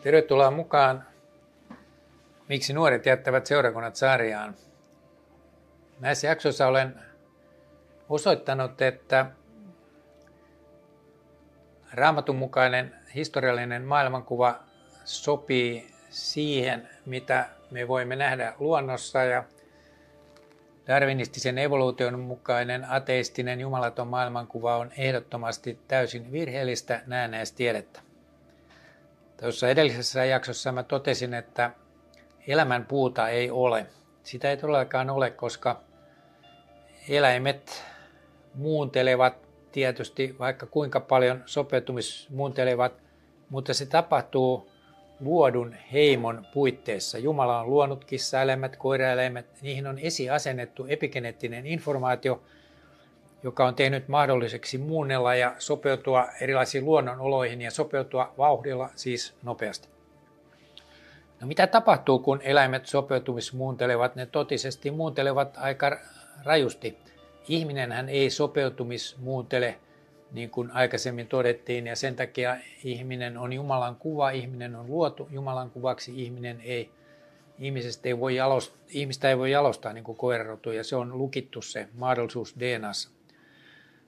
Tervetuloa mukaan Miksi nuoret jättävät seurakunnat sarjaan. Näissä jaksoissa olen osoittanut, että Raamatun mukainen historiallinen maailmankuva sopii siihen, mitä me voimme nähdä luonnossa, ja darwinistisen evoluution mukainen ateistinen jumalaton maailmankuva on ehdottomasti täysin virheellistä näennäistiedettä. Tuossa edellisessä jaksossa mä totesin, että elämän puuta ei ole. Sitä ei todellakaan ole, koska eläimet muuntelevat tietysti vaikka kuinka paljon sopeutumismuuntelevat, mutta se tapahtuu luodun heimon puitteissa. Jumala on luonut kissaeläimet, koiraeläimet, niihin on esiasennettu epigeneettinen informaatio, joka on tehnyt mahdolliseksi muunnella ja sopeutua erilaisiin luonnonoloihin ja sopeutua vauhdilla, siis nopeasti. No mitä tapahtuu, kun eläimet sopeutumismuuntelevat? Ne totisesti muuntelevat aika rajusti. Ihminenhän ei sopeutumismuuntele, niin kuin aikaisemmin todettiin, ja sen takia ihminen on Jumalan kuva, ihminen on luotu Jumalan kuvaksi, ihmistä ei voi jalostaa niin kuin koirarotu, ja se on lukittu se mahdollisuus DNA:ssa.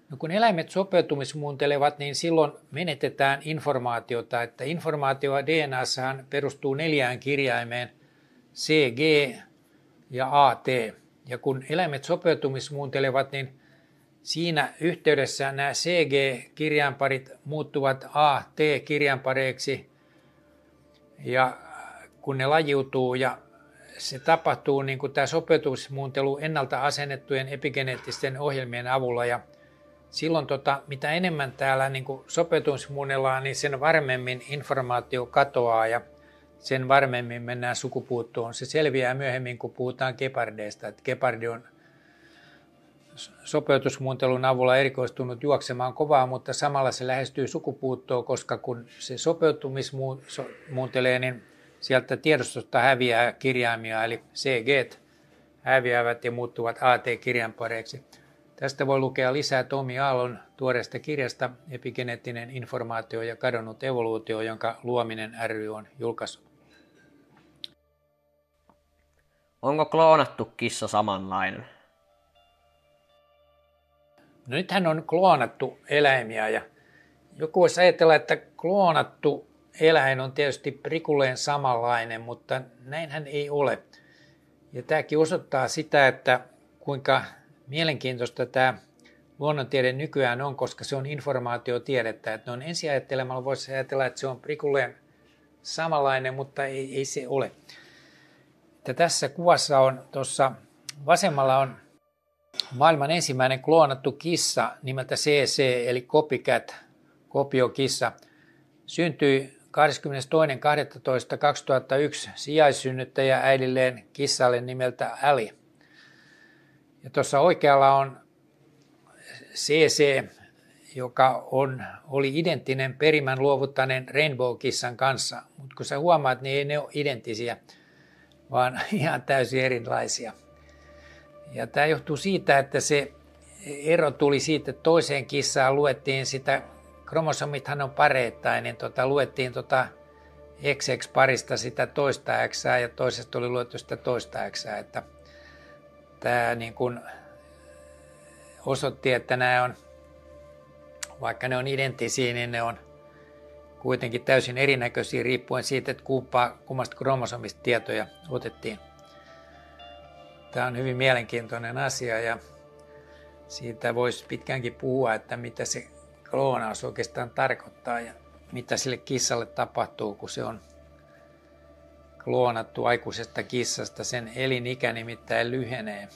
No kun eläimet sopeutumismuuntelevat, niin silloin menetetään informaatiota, että informaatio DNA:ssahan perustuu 4 kirjaimeen C, G ja AT. Ja kun eläimet sopeutumismuuntelevat, niin siinä yhteydessä nämä CG-kirjainparit muuttuvat AT-kirjainpareiksi, ja kun ne lajiutuu, ja se tapahtuu niin kuin tämä sopeutumismuuntelu ennalta asennettujen epigeneettisten ohjelmien avulla, ja silloin mitä enemmän täällä niin kuin sopeutumismuunnellaan, niin sen varmemmin informaatio katoaa ja sen varmemmin mennään sukupuuttoon. Se selviää myöhemmin, kun puhutaan gepardeista. Että gepardi on sopeutusmuuntelun avulla erikoistunut juoksemaan kovaa, mutta samalla se lähestyy sukupuuttoon, koska kun se sopeutumismuuntelee, niin sieltä tiedostosta häviää kirjaimia, eli CG häviävät ja muuttuvat AT-kirjainpareiksi. Tästä voi lukea lisää Tomi Aallon tuoreesta kirjasta Epigeneettinen informaatio ja kadonnut evoluutio, jonka Luominen ry on julkaissut. Onko kloonattu kissa samanlainen? No nythän on kloonattu eläimiä, ja joku voisi ajatella, että kloonattu eläin on tietysti prikulleen samanlainen, mutta näinhän ei ole. Ja tämäkin osoittaa sitä, että kuinka mielenkiintoista tämä luonnontiede nykyään on, koska se on informaatiotiedettä. Että on ensiajattelemalla voisi ajatella, että se on prikulleen samanlainen, mutta ei se ole. Että tässä kuvassa on tuossa vasemmalla on maailman ensimmäinen kloonattu kissa nimeltä CC, eli copycat, kopiokissa. Syntyi 22.12.2001 sijaissynnyttäjä äidilleen kissalle nimeltä Ali. Ja tuossa oikealla on CC, joka oli identtinen perimän luovuttaneen Rainbow-kissan kanssa. Mutta kun sä huomaat, niin ei ne ole identtisiä, vaan ihan täysin erilaisia. Ja tämä johtuu siitä, että se ero tuli siitä, että toiseen kissaan luettiin sitä, kromosomithan on pareittain, niin luettiin XX-parista sitä toista X ja toisesta oli luettu sitä toista X. Että tämä niin kuin osoitti, että nämä on, vaikka ne on identtisiä, niin ne on kuitenkin täysin erinäköisiä riippuen siitä, että kummasta kromosomista tietoja otettiin. Tämä on hyvin mielenkiintoinen asia, ja siitä voisi pitkäänkin puhua, että mitä se kloonaus oikeastaan tarkoittaa ja mitä sille kissalle tapahtuu, kun se on kloonattu aikuisesta kissasta. Sen elinikä nimittäin lyhenee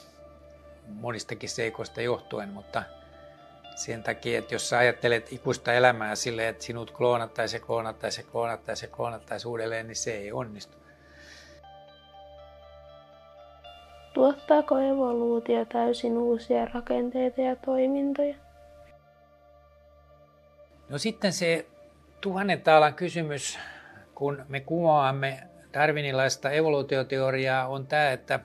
monistakin seikoista johtuen, mutta sen takia, että jos sä ajattelet ikuista elämää silleen, että sinut kloonattaisiin uudelleen, niin se ei onnistu. Tuottaako evoluutio täysin uusia rakenteita ja toimintoja? No sitten se 1000 taalan kysymys, kun me kuvaamme darwinilaista evoluutioteoriaa, on tämä, että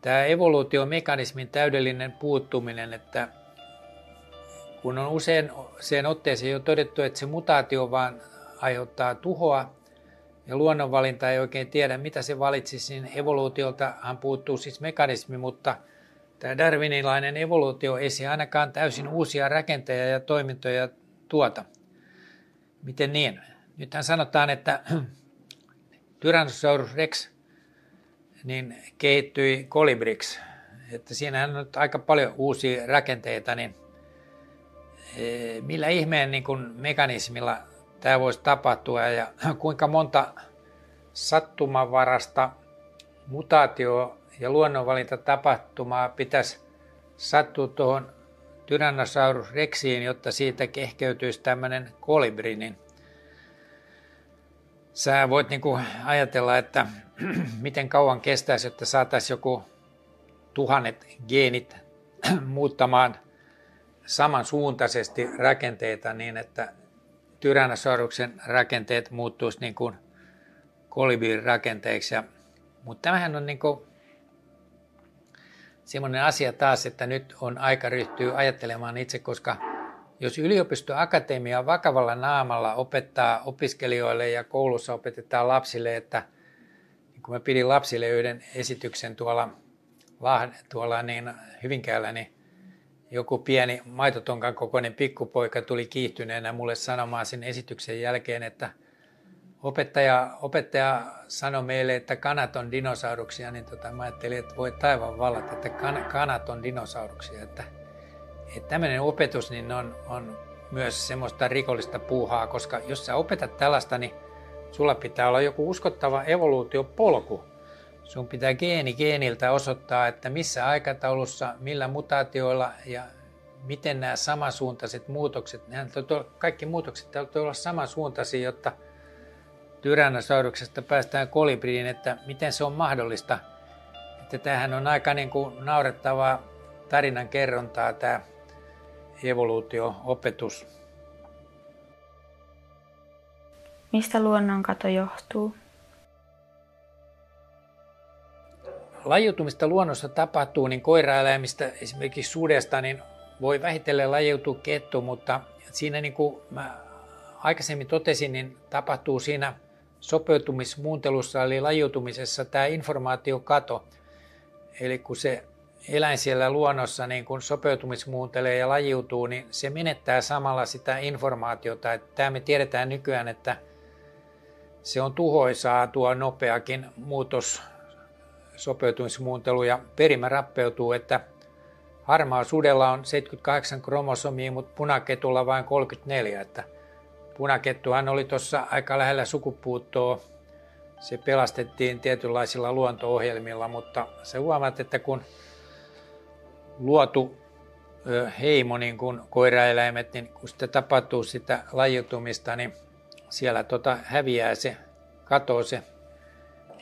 tämä evoluutiomekanismin täydellinen puuttuminen, että kun on usein sen otteeseen jo todettu, että se mutaatio vaan aiheuttaa tuhoa ja luonnonvalinta ei oikein tiedä, mitä se valitsisi, niin evoluutioltahan puuttuu siis mekanismi, mutta tämä darwinilainen evoluutio ei se ainakaan täysin uusia rakenteita ja toimintoja tuota. Miten niin? Nythän sanotaan, että Tyrannosaurus rex niin kehittyi kolibriksi. Että siinähän on nyt aika paljon uusia rakenteita, niin millä ihmeen niin kuin mekanismilla tämä voisi tapahtua ja kuinka monta sattumanvarasta mutaatio- ja luonnonvalintatapahtumaa pitäisi sattua tuohon Tyrannosaurus rexiin, jotta siitä kehkeytyisi tämmöinen kolibri, niin sä voit niin kuin ajatella, että miten kauan kestäisi, että saataisiin joku 1000 geenit muuttamaan samansuuntaisesti rakenteita niin, että Tyrannosauruksen rakenteet muuttuisi niin kuin kolibrin rakenteiksi. Mutta tämähän on niin kuin semmoinen asia taas, että nyt on aika ryhtyä ajattelemaan itse, koska jos yliopistoakatemia vakavalla naamalla opettaa opiskelijoille ja koulussa opetetaan lapsille, että niin kun mä pidin lapsille yhden esityksen tuolla niin Hyvinkäällä, niin joku pieni maitotonkan kokoinen pikkupoika tuli kiihtyneenä mulle sanomaan sen esityksen jälkeen, että opettaja sanoi meille, että kanat on dinosauruksia, niin mä ajattelin, että voi taivaan vallat, että kanat on dinosauruksia. Että tämmöinen opetus niin on myös semmoista rikollista puuhaa, koska jos sä opetat tällaista, niin sulla pitää olla joku uskottava evoluutiopolku. Sun pitää geeniltä osoittaa, että missä aikataulussa, millä mutaatioilla ja miten nämä samansuuntaiset muutokset, kaikki muutokset täytyy olla samansuuntaisia, jotta Tyrannosauruksesta päästään kolibriin, että miten se on mahdollista. Että tämähän on aika niin kuin naurettavaa tarinan kerrontaa tämä evoluutio-opetus. Mistä luonnonkato johtuu? Lajiutumista luonnossa tapahtuu, niin koiraeläimistä, esimerkiksi sudesta, niin voi vähitellen lajiutua kettu, mutta siinä niin kuin mä aikaisemmin totesin, niin tapahtuu siinä sopeutumismuuntelussa eli lajiutumisessa tämä informaatiokato. Eli kun se eläin siellä luonnossa niin kun sopeutumismuuntelee ja lajiutuu, niin se menettää samalla sitä informaatiota. Tämä me tiedetään nykyään, että se on tuhoisaa tuo nopeakin muutos, sopeutumismuuntelu ja perimä rappeutuu, että harmaa sudella on 78 kromosomia, mutta punaketulla vain 34. Että punakettuhan oli tuossa aika lähellä sukupuuttoa. Se pelastettiin tietynlaisilla luonto-ohjelmilla, mutta se huomaat, että kun luotu heimo, niin kuin koiraeläimet, niin kun sitä tapahtuu sitä lajiutumista, niin siellä häviää se, katoo se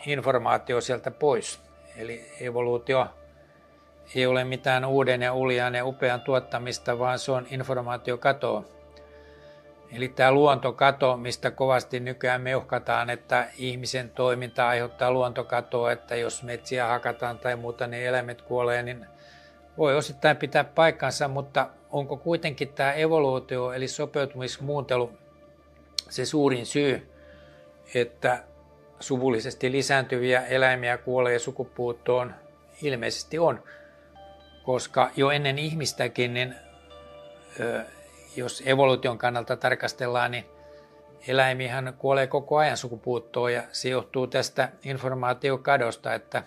informaatio sieltä pois. Eli evoluutio ei ole mitään uuden ja uljaan ja upean tuottamista, vaan se on informaatiokatoa. Eli tämä luontokato, mistä kovasti nykyään meuhkataan, että ihmisen toiminta aiheuttaa luontokatoa, että jos metsiä hakataan tai muuta, niin eläimet kuolee, niin voi osittain pitää paikkansa, mutta onko kuitenkin tämä evoluutio eli sopeutumismuuntelu se suurin syy, että suvullisesti lisääntyviä eläimiä kuolee sukupuuttoon? Ilmeisesti on, koska jo ennen ihmistäkin, niin jos evoluution kannalta tarkastellaan, niin eläimihän kuolee koko ajan sukupuuttoon ja se johtuu tästä informaatiokadosta, että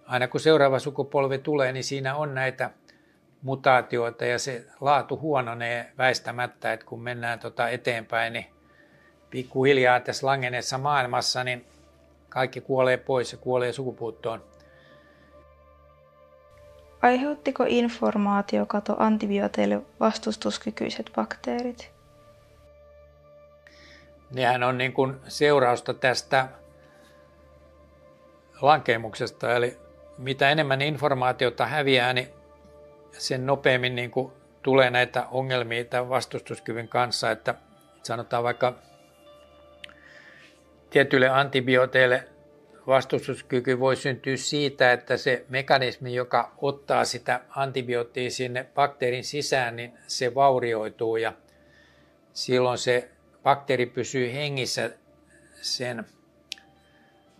aina kun seuraava sukupolvi tulee, niin siinä on näitä mutaatioita ja se laatu huononee väistämättä, että kun mennään eteenpäin, niin pikkuhiljaa tässä langenneessa maailmassa, niin kaikki kuolee pois ja kuolee sukupuuttoon. Aiheuttiko informaatiokato antibiooteille vastustuskykyiset bakteerit? Nehän on niin kuin seurausta tästä lankemuksesta, eli mitä enemmän informaatiota häviää, niin sen nopeammin niin kuin tulee näitä ongelmia tämän vastustuskyvyn kanssa, että sanotaan vaikka tietyille antibiooteille vastustuskyky voi syntyä siitä, että se mekanismi, joka ottaa sitä antibioottia sinne bakteerin sisään, niin se vaurioituu ja silloin se bakteeri pysyy hengissä sen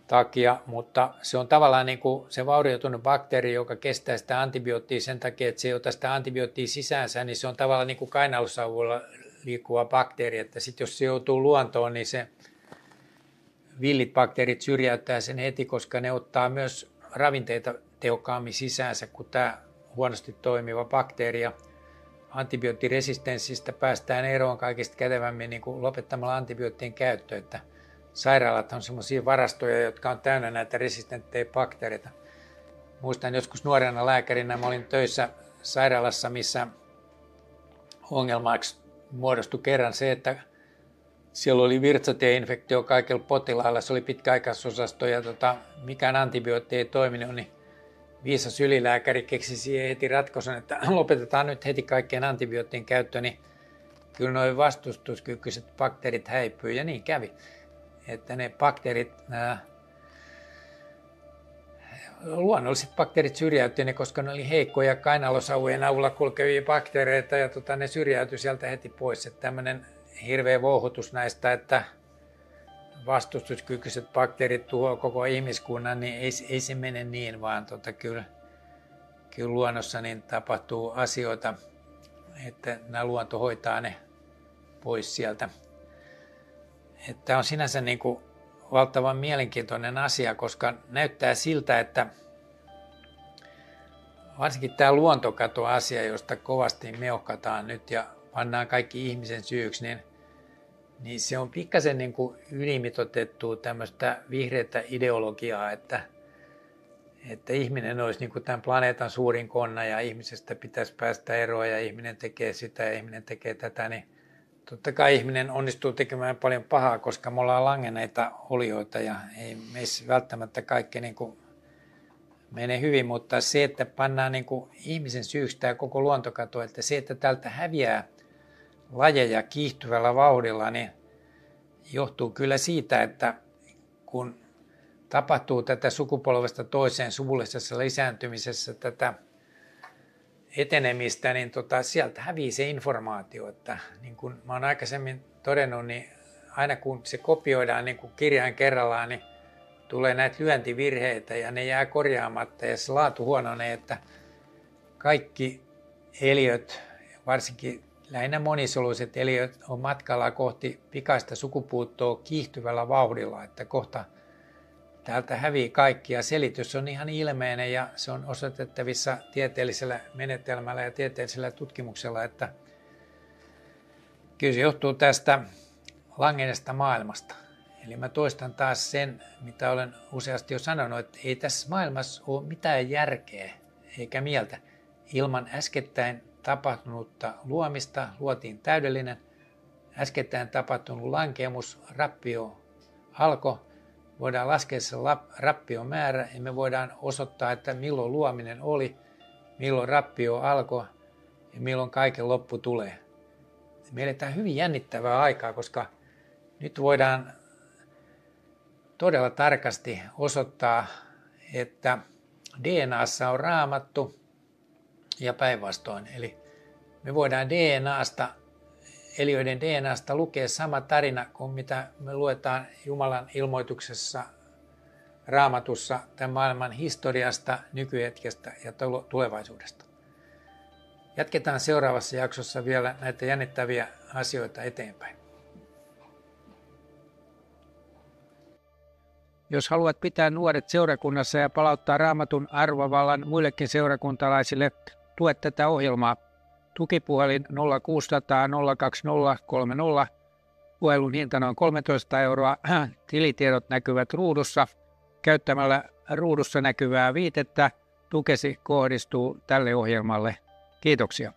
takia, mutta se on tavallaan niin kuin se vaurioitunut bakteeri, joka kestää sitä antibioottia sen takia, että se ei ota sitä antibioottia sisäänsä, niin se on tavallaan niin kuin kainalosavulla liikkuva bakteeri, että sitten jos se joutuu luontoon, niin se villit bakteerit syrjäyttää sen heti, koska ne ottaa myös ravinteita tehokkaammin sisäänsä kuin tämä huonosti toimiva bakteeri. Ja antibioottiresistenssistä päästään eroon kaikista kätevämmin niin kuin lopettamalla antibioottien käyttö. Että sairaalat on sellaisia varastoja, jotka on täynnä näitä resistenttejä bakteereita. Muistan joskus nuorena lääkärinä, mä olin töissä sairaalassa, missä ongelmaksi muodostui kerran se, että siellä oli virtsatieinfektio kaikilla potilailla, se oli pitkäaikaisosasto ja mikään antibiootti ei toiminut, niin viisas ylilääkäri keksi siihen heti ratkaisun, että lopetetaan nyt heti kaikkien antibioottien käyttö, niin kyllä nuo vastustuskykyiset bakteerit häipyy ja niin kävi. Että ne bakteerit, nämä luonnolliset bakteerit syrjäytyi, koska ne oli heikkoja kainalosavujen avulla kulkevia bakteereita ja ne syrjäytyi sieltä heti pois. Että tämmöinen hirveä vouhutus näistä, että vastustuskykyiset bakteerit tuhoaa koko ihmiskunnan, niin ei se mene niin, vaan kyllä luonnossa niin tapahtuu asioita, että nämä luonto hoitaa ne pois sieltä. Tämä on sinänsä niin kuin valtavan mielenkiintoinen asia, koska näyttää siltä, että varsinkin tämä luontokato-asia, josta kovasti meuhkataan nyt ja pannaan kaikki ihmisen syyksi, niin se on pikkasen niin kuin ylimitoitettua tämmöistä vihreätä ideologiaa, että ihminen olisi niin kuin tämän planeetan suurin konna ja ihmisestä pitäisi päästä eroon ja ihminen tekee sitä ja ihminen tekee tätä, niin totta kai ihminen onnistuu tekemään paljon pahaa, koska me ollaan langenneita olioita ja ei meissä välttämättä kaikki niin kuin mene hyvin, mutta se, että pannaan niin kuin ihmisen syyksi tämä koko luontokato, että se, että tältä häviää lajeja kiihtyvällä vauhdilla, niin johtuu kyllä siitä, että kun tapahtuu tätä sukupolvesta toiseen suvullisessa lisääntymisessä tätä etenemistä, niin sieltä hävii se informaatio. Että niin kuin mä oon aikaisemmin todennut, niin aina kun se kopioidaan niin kuin kirjain kerrallaan, niin tulee näitä lyöntivirheitä ja ne jää korjaamatta ja se laatu huononee, että kaikki eliöt, varsinkin lähinnä monisoluiset eliöt, on matkalla kohti pikaista sukupuuttoa kiihtyvällä vauhdilla, että kohta täältä hävii kaikki ja selitys on ihan ilmeinen ja se on osoitettavissa tieteellisellä menetelmällä ja tieteellisellä tutkimuksella, että kyllä se johtuu tästä langenneesta maailmasta. Eli mä toistan taas sen, mitä olen useasti jo sanonut, että ei tässä maailmassa ole mitään järkeä eikä mieltä. Ilman äskettäin tapahtunutta luomista luotiin täydellinen, äskettäin tapahtunut lankeemus, rappio alkoi. Voidaan laskea se rappion määrä ja me voidaan osoittaa, että milloin luominen oli, milloin rappio alkoi ja milloin kaiken loppu tulee. Me eletään hyvin jännittävää aikaa, koska nyt voidaan todella tarkasti osoittaa, että DNAssa on raamattu ja päinvastoin. Eli me voidaan eliöiden DNAsta lukea sama tarina kuin mitä me luetaan Jumalan ilmoituksessa Raamatussa tämän maailman historiasta, nykyhetkestä ja tulevaisuudesta. Jatketaan seuraavassa jaksossa vielä näitä jännittäviä asioita eteenpäin. Jos haluat pitää nuoret seurakunnassa ja palauttaa Raamatun arvovallan muillekin seurakuntalaisille, tue tätä ohjelmaa. Tukipuhelin 0600 020 30. Puhelun hintana on 13 €. Tilitiedot näkyvät ruudussa. Käyttämällä ruudussa näkyvää viitettä tukesi kohdistuu tälle ohjelmalle. Kiitoksia.